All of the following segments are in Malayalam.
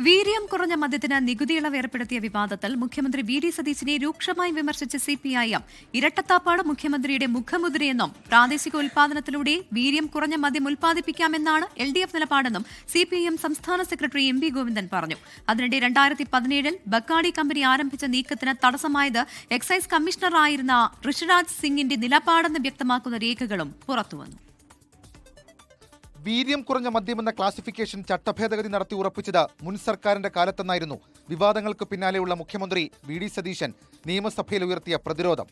വീര്യം കുറഞ്ഞ മദ്യത്തിന് നികുതി ഇളവ് ഏർപ്പെടുത്തിയ വിവാദത്തിൽ മുഖ്യമന്ത്രി വി ഡി സതീശനെ രൂക്ഷമായി വിമർശിച്ച സിപിഐഎം ഇരട്ടത്താപ്പാണ് മുഖ്യമന്ത്രിയുടെ മുഖമുദ്രയെന്നും പ്രാദേശിക ഉൽപാദനത്തിലൂടെ വീര്യം കുറഞ്ഞ മദ്യം ഉൽപ്പാദിപ്പിക്കാമെന്നാണ് LDF നിലപാടെന്നും സിപിഐഎം സംസ്ഥാന സെക്രട്ടറി എം വി ഗോവിന്ദൻ പറഞ്ഞു. അതിനിടെ 2017-ൽ ബക്കാടി കമ്പനി ആരംഭിച്ച നീക്കത്തിന് തടസ്സമായത് എക്സൈസ് കമ്മീഷണറായിരുന്ന ഋഷിരാജ് സിംഗിന്റെ നിലപാടെന്ന് വ്യക്തമാക്കുന്ന രേഖകളും പുറത്തുവന്നു. വീര്യം കുറഞ്ഞ മദ്യമെന്ന ക്ലാസിഫിക്കേഷൻ ചട്ടഭേദഗതി നടത്തി ഉറപ്പിച്ചത് മുൻ സർക്കാരിന്റെ കാലത്തെന്നായിരുന്നു വിവാദങ്ങൾക്ക് പിന്നാലെയുള്ള മുഖ്യമന്ത്രി വി ഡി സതീശൻ നിയമസഭയിൽ ഉയർത്തിയ പ്രതിരോധം.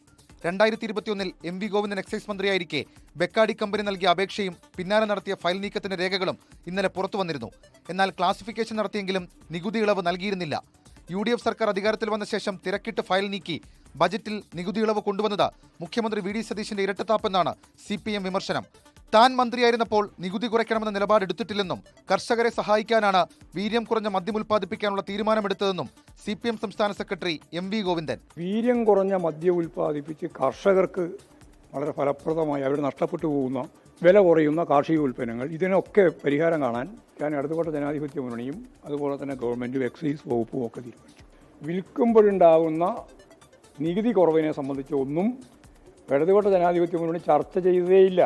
2021-ൽ എം വി ഗോവിന്ദൻ എക്സൈസ് മന്ത്രിയായിരിക്കെ ബെക്കാടി കമ്പനി നൽകിയ അപേക്ഷയും പിന്നാലെ നടത്തിയ ഫയൽ നീക്കത്തിന്റെ രേഖകളും ഇന്നലെ പുറത്തുവന്നിരുന്നു. എന്നാൽ ക്ലാസിഫിക്കേഷൻ നടത്തിയെങ്കിലും നികുതി ഇളവ് നൽകിയിരുന്നില്ല. UDF സർക്കാർ അധികാരത്തിൽ വന്ന ശേഷം തിരക്കിട്ട് ഫയൽ നീക്കി ബജറ്റിൽ നികുതി ഇളവ് കൊണ്ടുവന്നത് മുഖ്യമന്ത്രി വി ഡി സതീശന്റെ ഇരട്ടത്താപ്പെന്നാണ് CPM വിമർശനം. താൻ മന്ത്രിയായിരുന്നപ്പോൾ നികുതി കുറയ്ക്കണമെന്ന നിലപാടെടുത്തിട്ടില്ലെന്നും കർഷകരെ സഹായിക്കാനാണ് വീര്യം കുറഞ്ഞ മദ്യം ഉൽപ്പാദിപ്പിക്കാനുള്ള തീരുമാനമെടുത്തതെന്നും CPM സംസ്ഥാന സെക്രട്ടറി എം വി ഗോവിന്ദൻ. വീര്യം കുറഞ്ഞ മദ്യം ഉൽപ്പാദിപ്പിച്ച് കർഷകർക്ക് വളരെ ഫലപ്രദമായി അവർ നഷ്ടപ്പെട്ടു പോകുന്ന വില കുറയുന്ന കാർഷിക ഉൽപ്പന്നങ്ങൾ ഇതിനൊക്കെ പരിഹാരം കാണാൻ ഞാൻ ഇടതുപക്ഷ ജനാധിപത്യ മുന്നണിയും അതുപോലെ തന്നെ ഗവൺമെൻറ്റും എക്സൈസ് വകുപ്പും ഒക്കെ തീരുമാനിച്ചു. വിൽക്കുമ്പോഴുണ്ടാകുന്ന നികുതി കുറവിനെ സംബന്ധിച്ച് ഒന്നും ഇടതുപക്ഷ ജനാധിപത്യ മുന്നണി ചർച്ച ചെയ്തതേയില്ല.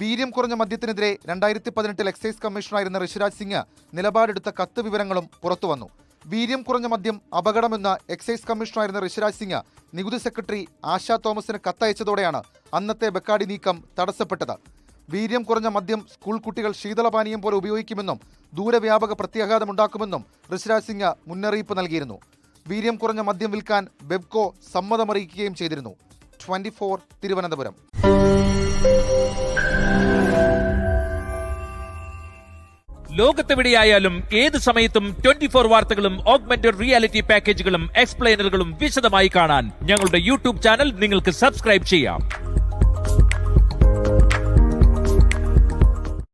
വീര്യം കുറഞ്ഞ മദ്യത്തിനെതിരെ 2018-ൽ എക്സൈസ് കമ്മീഷണറായിരുന്ന ഋഷിരാജ് സിംഗ് നിലപാടെടുത്ത കത്ത് വിവരങ്ങളും പുറത്തുവന്നു. വീര്യം കുറഞ്ഞ മദ്യം അപകടമെന്ന എക്സൈസ് കമ്മീഷണറായിരുന്ന ഋഷിരാജ് സിംഗ് നികുതി സെക്രട്ടറി ആശാ തോമസിന് കത്തയച്ചതോടെയാണ് അന്നത്തെ ബെക്കാടി നീക്കം തടസ്സപ്പെട്ടത്. വീര്യം കുറഞ്ഞ മദ്യം സ്കൂൾ കുട്ടികൾ ശീതളപാനീയം പോലെ ഉപയോഗിക്കുമെന്നും ദൂരവ്യാപക പ്രത്യാഘാതമുണ്ടാക്കുമെന്നും ഋഷിരാജ് സിംഗ് മുന്നറിയിപ്പ് നൽകിയിരുന്നു. വീര്യം കുറഞ്ഞ മദ്യം വിൽക്കാൻ ബെബ്കോ സമ്മതമറിയിക്കുകയും ചെയ്തിരുന്നു. 24 തിരുവനന്തപുരം. ലോകത്തെവിടെയായാലും ഏത് സമയത്തും 24 വാർത്തകളും ഓഗ്മെന്റഡ് റിയാലിറ്റി പാക്കേജുകളും എക്സ്പ്ലെയിനറുകളും വിശദമായി കാണാൻ ഞങ്ങളുടെ YouTube ചാനൽ നിങ്ങൾക്ക് സബ്സ്ക്രൈബ് ചെയ്യാം.